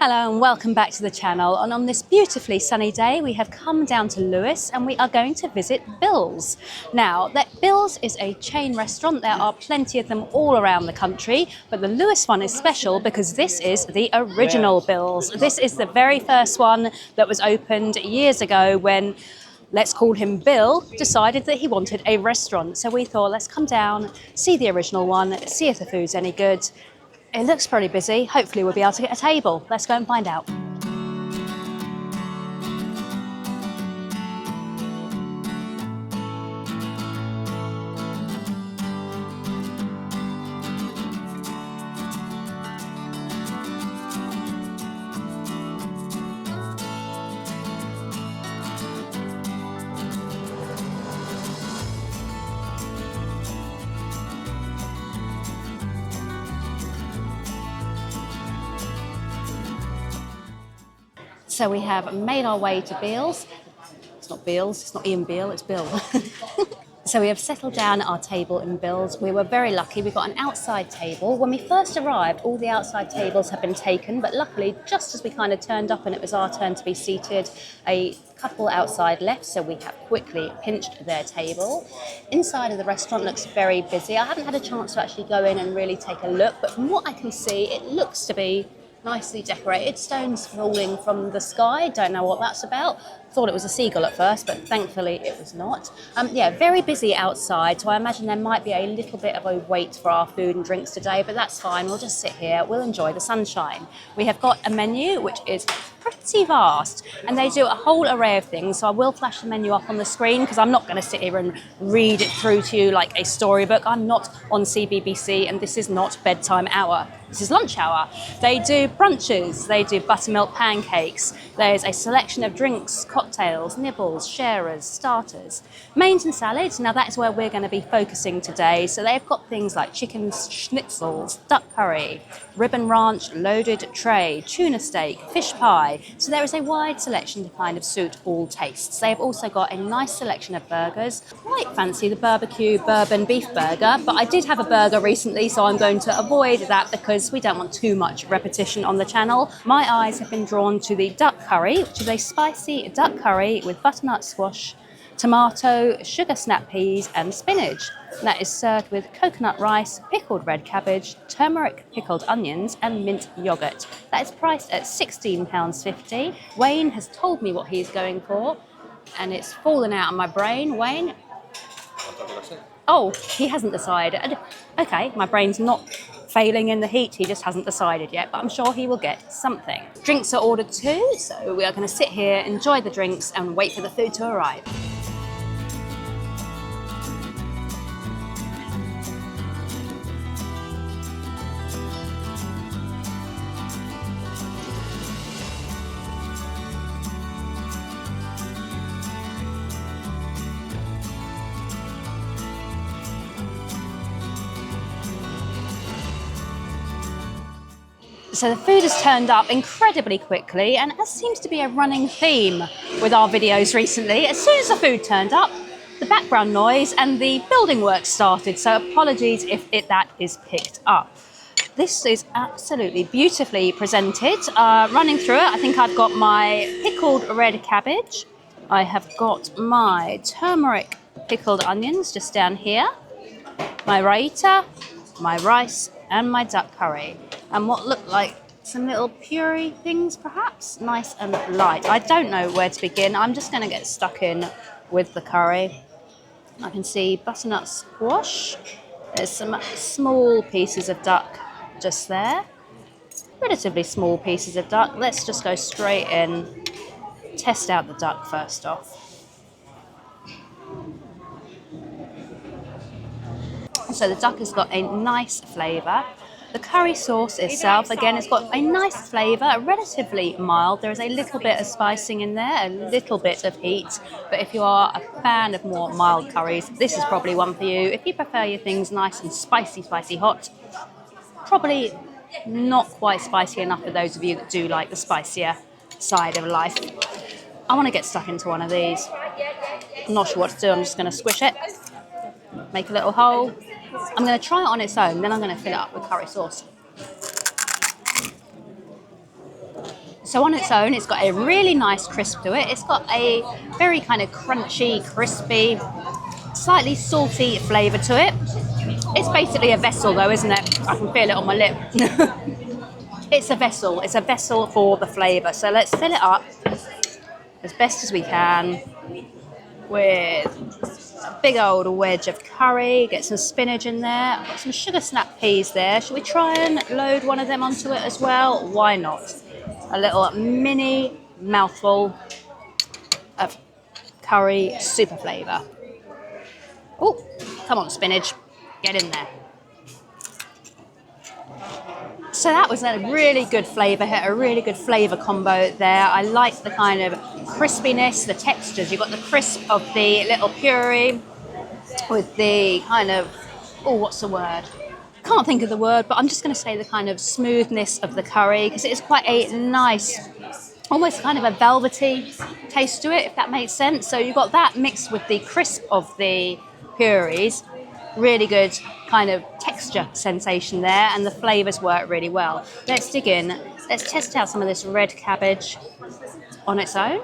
Hello and welcome back to the channel, and on this beautifully sunny day we have come down to Lewes and we are going to visit Bill's. Now, Bill's is a chain restaurant. There are plenty of them all around the country, but the Lewes one is special because this is the original Bill's. This is the very first one that was opened years ago when, let's call him Bill, decided that he wanted a restaurant. So we thought, let's come down, see the original one, see if the food's any good. It looks pretty busy. Hopefully we'll be able to get a table. Let's go and find out. So we have made our way to Beale's. It's not Beale's, it's not Ian Beale, it's Bill. So we have settled down at our table in Bill's. We were very lucky, we got an outside table. When we first arrived, all the outside tables had been taken, but luckily, just as we kind of turned up and it was our turn to be seated, a couple outside left, so we have quickly pinched their table. Inside of the restaurant looks very busy. I haven't had a chance to actually go in and really take a look, but from what I can see, it looks to be nicely decorated, stones falling from the sky. Don't know what that's about. Thought it was a seagull at first, but thankfully it was not. Yeah, very busy outside, so I imagine there might be a little bit of a wait for our food and drinks today, but that's fine. We'll just sit here, we'll enjoy the sunshine. We have got a menu which is pretty vast, and they do a whole array of things, so I will flash the menu up on the screen because I'm not going to sit here and read it through to you like a storybook. I'm not on CBBC and this is not bedtime hour. This is lunch hour. They do brunches, they do buttermilk pancakes, there's a selection of drinks, cocktails, nibbles, sharers, starters, mains and salads. Now that is where we're going to be focusing today. So they've got things like chicken schnitzels, duck curry, ribbon ranch, loaded tray, tuna steak, fish pie. So there is a wide selection to kind of suit all tastes. They've also got a nice selection of burgers. Quite fancy the barbecue bourbon beef burger, but I did have a burger recently, so I'm going to avoid that because we don't want too much repetition on the channel. My eyes have been drawn to the duck curry, which is a spicy duck curry with butternut squash, tomato, sugar snap peas and spinach. And that is served with coconut rice, pickled red cabbage, turmeric pickled onions and mint yoghurt. That is priced at £16.50. Wayne has told me what he's going for and it's fallen out of my brain. Wayne? Oh, he hasn't decided. Okay, my brain's not failing in the heat, he just hasn't decided yet, but I'm sure he will get something. Drinks are ordered too, so we are going to sit here, enjoy the drinks and wait for the food to arrive. So the food has turned up incredibly quickly, and as seems to be a running theme with our videos recently, as soon as the food turned up, the background noise and the building work started, so apologies if that is picked up. This is absolutely beautifully presented. Running through it, I think I've got my pickled red cabbage, I have got my turmeric pickled onions just down here, my raita, my rice and my duck curry. And what look like some little puree things perhaps, nice and light. I don't know where to begin. I'm just going to get stuck in with the curry. I can see butternut squash. There's some small pieces of duck just there. Relatively small pieces of duck. Let's just go straight in, test out the duck first off. So the duck has got a nice flavour. The curry sauce itself, again, it's got a nice flavour, relatively mild. There is a little bit of spicing in there, a little bit of heat. But if you are a fan of more mild curries, this is probably one for you. If you prefer your things nice and spicy, spicy hot, probably not quite spicy enough for those of you that do like the spicier side of life. I want to get stuck into one of these. I'm not sure what to do, I'm just going to squish it, make a little hole. I'm going to try it on its own, then I'm going to fill it up with curry sauce. So on its own, it's got a really nice crisp to it. It's got a very kind of crunchy, crispy, slightly salty flavour to it. It's basically a vessel though, isn't it? I can feel it on my lip. It's a vessel. It's a vessel for the flavour. So let's fill it up as best as we can with a big old wedge of curry. Get some spinach in there. I've got some sugar snap peas there. Should we try and load one of them onto it as well? Why not? A little mini mouthful of curry super flavour. Oh, come on, spinach. Get in there. So that was a really good flavour hit, a really good flavour combo there. I like the kind of crispiness, the textures. You've got the crisp of the little puree with the kind of, oh, what's the word? Can't think of the word, but I'm just going to say the kind of smoothness of the curry, because it is quite a nice, almost kind of a velvety taste to it, if that makes sense. So you've got that mixed with the crisp of the purees, really good kind of texture sensation there, and the flavours work really well. Let's dig in. Let's test out some of this red cabbage on its own.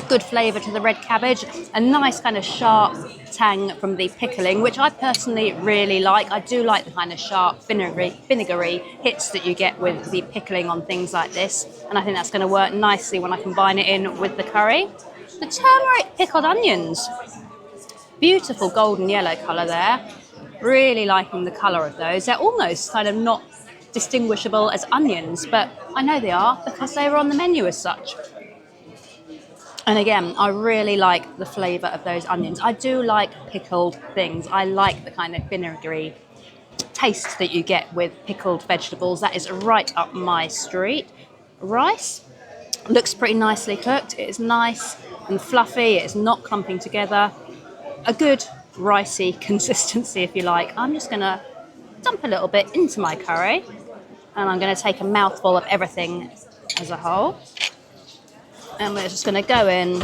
Good flavour to the red cabbage, a nice kind of sharp tang from the pickling, which I personally really like. I do like the kind of sharp vinegary hits that you get with the pickling on things like this, and I think that's going to work nicely when I combine it in with the curry. The turmeric pickled onions, beautiful golden yellow colour there. Really liking the colour of those. They're almost kind of not distinguishable as onions, but I know they are because they were on the menu as such. And again, I really like the flavour of those onions. I do like pickled things. I like the kind of vinegary taste that you get with pickled vegetables. That is right up my street. Rice looks pretty nicely cooked. It is nice and fluffy. It's not clumping together. A good ricey consistency, if you like. I'm just going to dump a little bit into my curry, and I'm going to take a mouthful of everything as a whole. And we're just going to go in,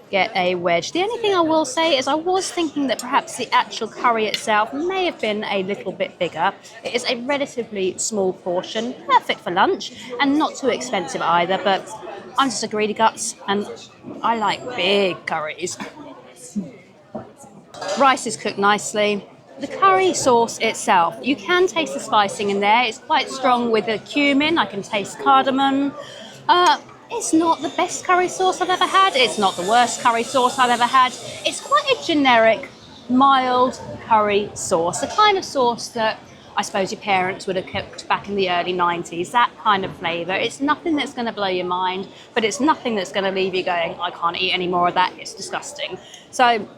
get a wedge. The only thing I will say is I was thinking that perhaps the actual curry itself may have been a little bit bigger. It is a relatively small portion, perfect for lunch, and not too expensive either, but I'm just a greedy guts, and I like big curries. Rice is cooked nicely. The curry sauce itself, you can taste the spicing in there. It's quite strong with the cumin. I can taste cardamom. It's not the best curry sauce I've ever had. It's not the worst curry sauce I've ever had. It's quite a generic, mild curry sauce, the kind of sauce that I suppose your parents would have cooked back in the early 90s, that kind of flavour. It's nothing that's going to blow your mind, but it's nothing that's going to leave you going, I can't eat any more of that, it's disgusting. So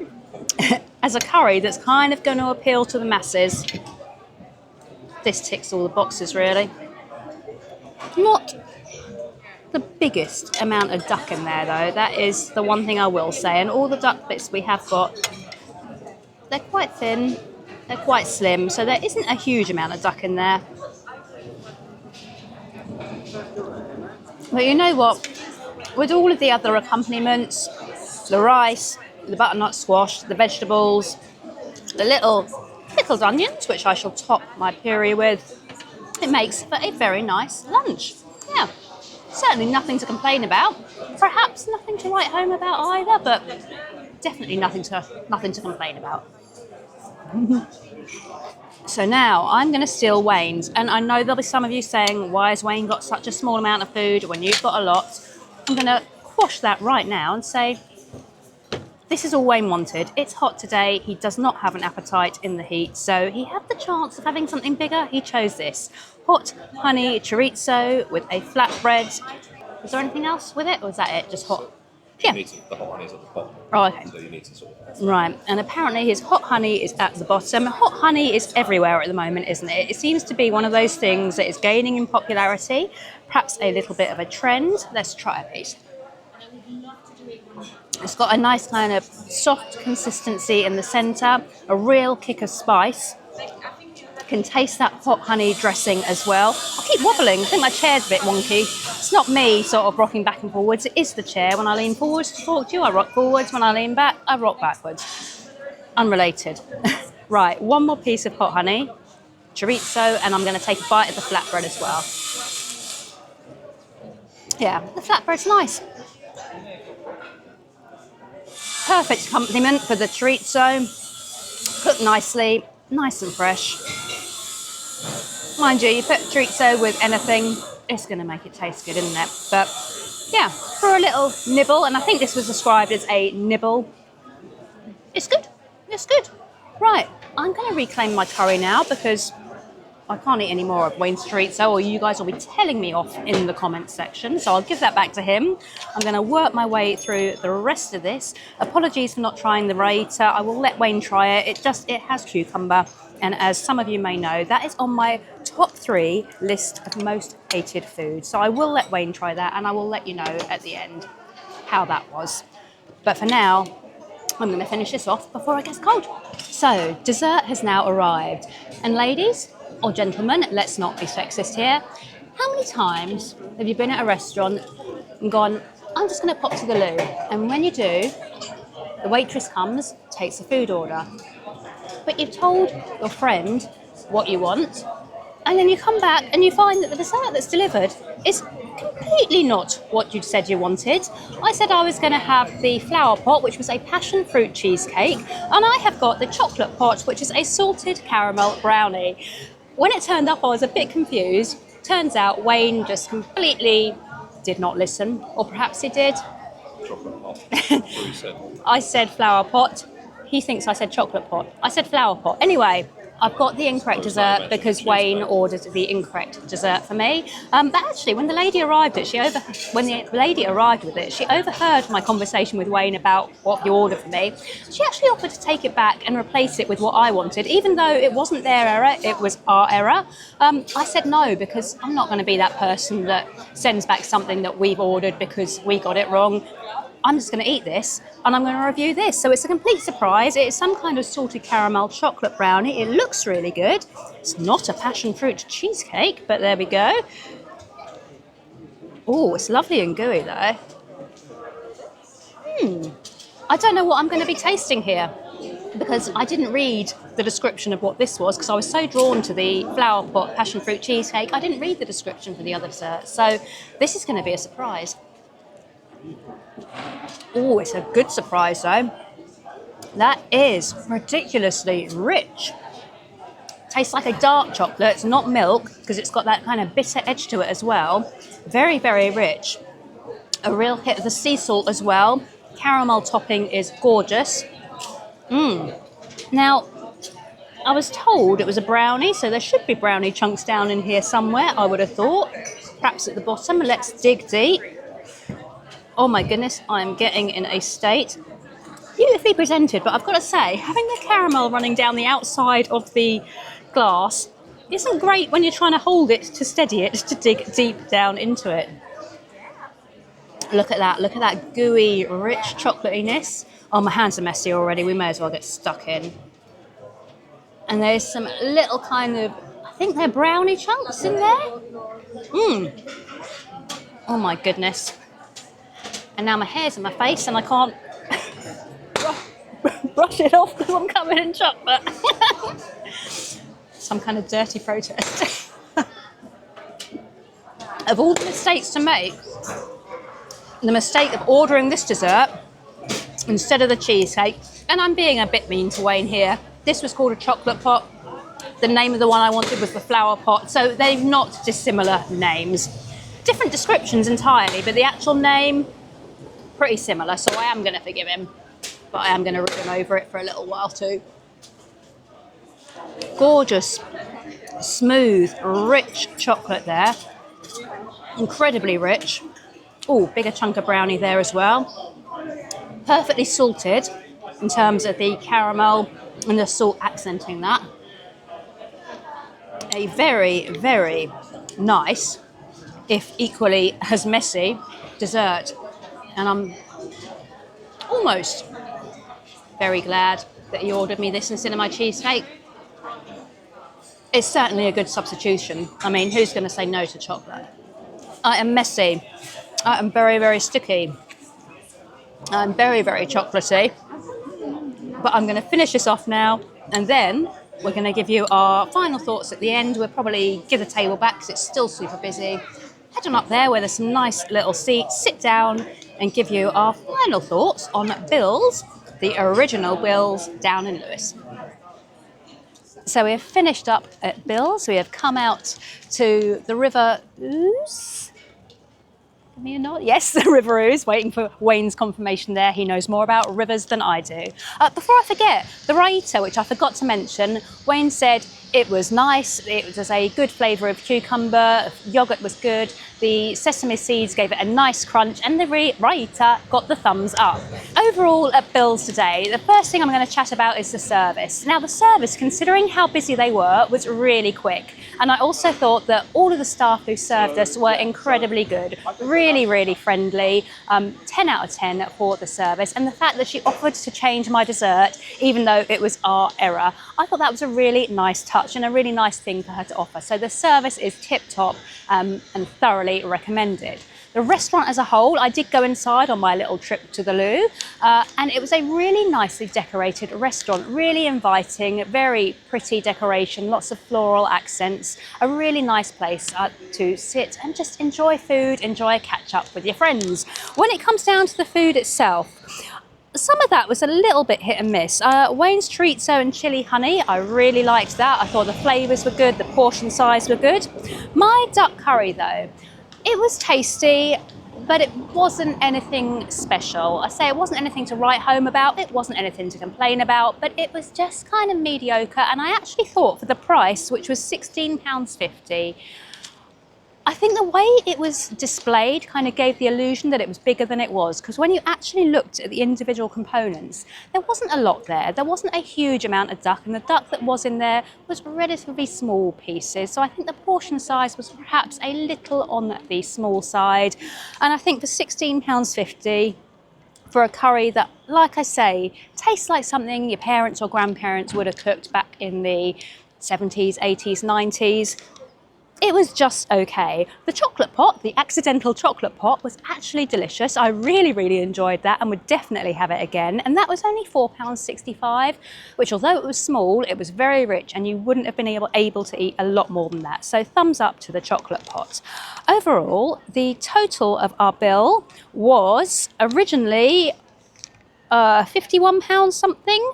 as a curry that's kind of going to appeal to the masses, this ticks all the boxes really. Not the biggest amount of duck in there though, that is the one thing I will say, and all the duck bits we have got, they're quite thin, they're quite slim, so there isn't a huge amount of duck in there. But you know what, with all of the other accompaniments, the rice, the butternut squash, the vegetables, the little pickled onions, which I shall top my puree with, it makes for a very nice lunch. Yeah. Certainly nothing to complain about. Perhaps nothing to write home about either, but definitely nothing to complain about. So now I'm going to steal Wayne's, and I know there'll be some of you saying, why has Wayne got such a small amount of food when you've got a lot? I'm going to quash that right now and say, this is all Wayne wanted. It's hot today. He does not have an appetite in the heat, so he had the chance of having something bigger. He chose this. Hot honey chorizo with a flatbread. Is there anything else with it, or is that it? Just hot? Yeah. The hot honey is at the bottom. Oh, okay. So you need to sort of... Right, and apparently his hot honey is at the bottom. Hot honey is everywhere at the moment, isn't it? It seems to be one of those things that is gaining in popularity, perhaps a little bit of a trend. Let's try a piece. It's got a nice kind of soft consistency in the centre, a real kick of spice. Can taste that hot honey dressing as well. I keep wobbling. I think my chair's a bit wonky. It's not me sort of rocking back and forwards. It is the chair. When I lean forwards to talk to you, I rock forwards. When I lean back, I rock backwards. Unrelated. Right, one more piece of hot honey. chorizo, and I'm going to take a bite of the flatbread as well. Yeah, the flatbread's nice. Perfect accompaniment for the chorizo. Cooked nicely, nice and fresh. Mind you, you put chorizo with anything, it's going to make it taste good, isn't it? But yeah, for a little nibble, and I think this was described as a nibble. It's good. It's good. Right, I'm going to reclaim my curry now because I can't eat any more of Wayne's chorizo, or you guys will be telling me off in the comments section. So I'll give that back to him. I'm going to work my way through the rest of this. Apologies for not trying the raita. I will let Wayne try it. It has cucumber. And as some of you may know, that is on my top 3 list of most hated foods. So I will let Wayne try that, and I will let you know at the end how that was. But for now, I'm going to finish this off before it gets cold. So dessert has now arrived. And ladies, or gentlemen, let's not be sexist here. How many times have you been at a restaurant and gone, I'm just going to pop to the loo? And when you do, the waitress comes, takes the food order. But you've told your friend what you want, and then you come back and you find that the dessert that's delivered is completely not what you said you wanted. I said I was going to have the flower pot, which was a passion fruit cheesecake, and I have got the chocolate pot, which is a salted caramel brownie. When it turned up, I was a bit confused. Turns out Wayne just completely did not listen, or perhaps he did. Chocolate pot. That's what you said. I said flower pot. He thinks I said chocolate pot. I said flower pot. Anyway, I've got the incorrect dessert because Wayne ordered the incorrect dessert for me. But actually, when the lady arrived with it, she overheard my conversation with Wayne about what he ordered for me. She actually offered to take it back and replace it with what I wanted, even though it wasn't their error, it was our error. I said no, because I'm not going to be that person that sends back something that we've ordered because we got it wrong. I'm just going to eat this and I'm going to review this. So it's a complete surprise. It's some kind of salted caramel chocolate brownie. It looks really good. It's not a passion fruit cheesecake, but there we go. Oh, it's lovely and gooey though. I don't know what I'm going to be tasting here because I didn't read the description of what this was because I was so drawn to the flower pot passion fruit cheesecake. I didn't read the description for the other dessert. So this is going to be a surprise. Oh, it's a good surprise though. That is ridiculously rich. Tastes like a dark chocolate. It's not milk because it's got that kind of bitter edge to it as well. Very, very rich. A real hit of the sea salt as well. Caramel topping is gorgeous. Now, I was told it was a brownie, so there should be brownie chunks down in here somewhere, I would have thought. Perhaps at the bottom. Let's dig deep. Oh my goodness, I'm getting in a state. Beautifully presented, but I've got to say, having the caramel running down the outside of the glass isn't great when you're trying to hold it to steady it, to dig deep down into it. Look at that gooey, rich chocolatiness. Oh, my hands are messy already, we may as well get stuck in. And there's some little kind of, I think they're brownie chunks in there. Oh my goodness. And now my hair's in my face and I can't brush it off because I'm covered in chocolate. Some kind of dirty protest. Of all the mistakes to make, the mistake of ordering this dessert instead of the cheesecake, and I'm being a bit mean to Wayne here, this was called a chocolate pot. The name of the one I wanted was the flower pot, so they're not dissimilar names. Different descriptions entirely, but the actual name, pretty similar, so I am going to forgive him, but I am going to rip him over it for a little while too. Gorgeous, smooth, rich chocolate there. Incredibly rich. Oh, bigger chunk of brownie there as well. Perfectly salted in terms of the caramel and the salt accenting that. A very, very nice, if equally as messy, dessert. And I'm almost very glad that he ordered me this instead of my cheesecake. It's certainly a good substitution. I mean, who's going to say no to chocolate? I am messy. I am very, very sticky. I'm very, very chocolatey. But I'm going to finish this off now, and then We're going to give you our final thoughts at the end. We'll probably give the table back because it's still super busy. Head on up there where there's some nice little seats, sit down and give you our final thoughts on Bill's, the original Bill's down in Lewes. So we've finished up at Bill's. We have come out to the River Ouse. Give me a nod. Yes, the River Ouse. Waiting for Wayne's confirmation there. He knows more about rivers than I do. Before I forget, the raita, which I forgot to mention, Wayne said it was nice. It was a good flavour of cucumber. Yoghurt was good. The sesame seeds gave it a nice crunch, and the raita got the thumbs up. Overall at Bill's today, the first thing I'm going to chat about is the service. Now the service, considering how busy they were, was really quick. And I also thought that all of the staff who served us were incredibly good, really, really friendly. 10 out of 10 for the service. And the fact that she offered to change my dessert, even though it was our error, I thought that was a really nice touch and a really nice thing for her to offer. So the service is tip-top and thoroughly recommended. The restaurant as a whole, I did go inside on my little trip to the loo, and it was a really nicely decorated restaurant, really inviting, very pretty decoration, lots of floral accents, a really nice place to sit and just enjoy food, enjoy a catch up with your friends. When it comes down to the food itself, some of that was a little bit hit and miss. Wayne's chorizo and chili honey, I really liked that. I thought the flavours were good, the portion size were good. My duck curry though, it was tasty, but it wasn't anything special. I say it wasn't anything to write home about, it wasn't anything to complain about, but it was just kind of mediocre. And I actually thought for the price, which was £16.50, I think the way it was displayed kind of gave the illusion that it was bigger than it was, because when you actually looked at the individual components, there wasn't a lot there. There wasn't a huge amount of duck, and the duck that was in there was relatively small pieces. So I think the portion size was perhaps a little on the small side. And I think for £16.50, for a curry that, like I say, tastes like something your parents or grandparents would have cooked back in the 70s, 80s, 90s, it was just okay. The chocolate pot, the accidental chocolate pot, was actually delicious. I really, really enjoyed that and would definitely have it again. And that was only £4.65, which although it was small, it was very rich and you wouldn't have been able to eat a lot more than that. So thumbs up to the chocolate pot. Overall, the total of our bill was originally £51 something.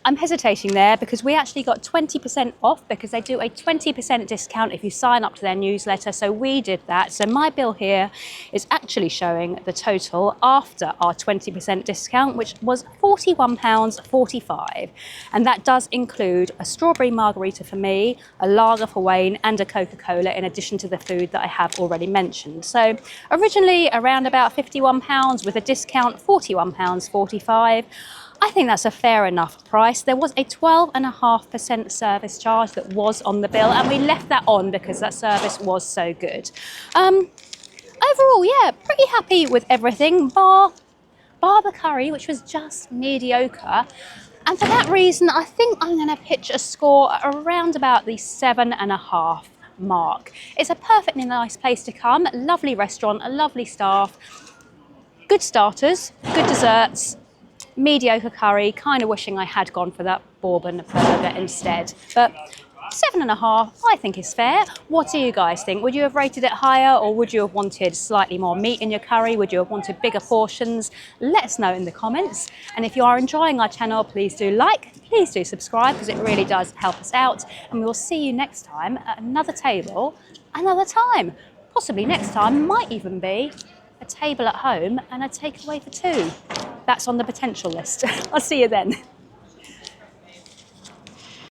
I'm hesitating there because we actually got 20% off because they do a 20% discount if you sign up to their newsletter. So we did that. So my bill here is actually showing the total after our 20% discount, which was £41.45. And that does include a strawberry margarita for me, a lager for Wayne, and a Coca-Cola in addition to the food that I have already mentioned. So originally around about £51, with a discount £41.45. I think that's a fair enough price. There was a 12.5% service charge that was on the bill, and we left that on because that service was so good. Overall, yeah, pretty happy with everything, bar the curry, which was just mediocre. And for that reason, I think I'm going to pitch a score around about the 7.5 mark. It's a perfectly nice place to come, lovely restaurant, a lovely staff, good starters, good desserts, mediocre curry, kind of wishing I had gone for that bourbon burger instead. But 7.5, I think is fair. What do you guys think? Would you have rated it higher, or would you have wanted slightly more meat in your curry? Would you have wanted bigger portions? Let us know in the comments. And if you are enjoying our channel, please do like, please do subscribe, because it really does help us out. And we will see you next time at another table, another time. Possibly next time might even be a table at home and a takeaway for two. That's on the potential list. I'll see you then.